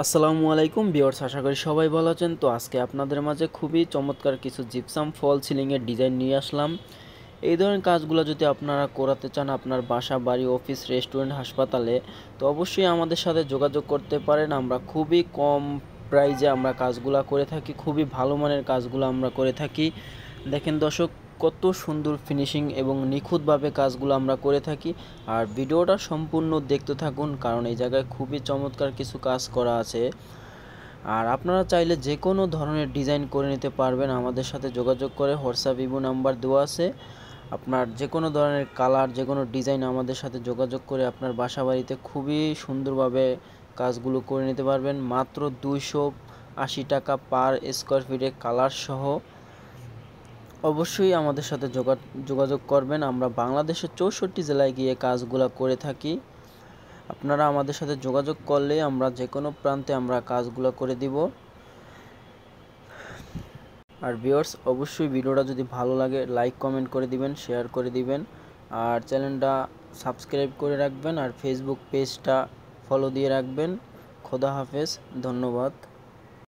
আসসালামু আলাইকুম ভিউয়ার্স, আশা করি সবাই ভালো আছেন। তো আজকে আপনাদের মাঝে খুবই চমৎকার কিছু জিপসাম ফল সিলিংয়ের ডিজাইন নিয়ে আসলাম। এই ধরনের কাজগুলো যদি আপনারা করাতে চান আপনার বাসা, বাড়ি, অফিস, রেস্টুরেন্ট, হাসপাতালে, তো অবশ্যই আমাদের সাথে যোগাযোগ করতে পারেন। আমরা খুবই কম প্রাইজে আমরা কাজগুলো করে থাকি, খুবই ভালো মানের কাজগুলো আমরা করে থাকি। দেখেন দর্শক, কত সুন্দর ফিনিশিং এবং নিখুঁতভাবে কাজগুলো আমরা করে থাকি। আর ভিডিওটা সম্পূর্ণ দেখতে থাকুন, কারণ এই জায়গায় খুবই চমৎকার কিছু কাজ করা আছে। আর আপনারা চাইলে যে কোনো ধরনের ডিজাইন করে নিতে পারবেন আমাদের সাথে যোগাযোগ করে। হোয়াটসঅ্যাপ ইমো নাম্বার দেওয়া আছে। আপনার যে কোনো ধরনের কালার, যে কোনো ডিজাইন আমাদের সাথে যোগাযোগ করে আপনার বাসা বাড়িতে খুবই সুন্দরভাবে কাজগুলো করে নিতে পারবেন। মাত্র 280 টাকা পার স্কোয়ার ফিটে কালার সহ। অবশ্যই আমাদের সাথে যোগাযোগ করবেন। আমরা বাংলাদেশের 64 জেলায় গিয়ে কাজগুলো করে থাকি। আপনারা আমাদের সাথে যোগাযোগ করলে আমরা যে কোনো প্রান্তে আমরা কাজগুলো করে দিব। আর ভিউয়ার্স, অবশ্যই ভিডিওটা যদি ভালো লাগে লাইক কমেন্ট করে দিবেন, শেয়ার করে দিবেন, আর চ্যানেলটা সাবস্ক্রাইব করে রাখবেন, আর ফেসবুক পেজটা ফলো দিয়ে রাখবেন। খোদা হাফেজ, ধন্যবাদ।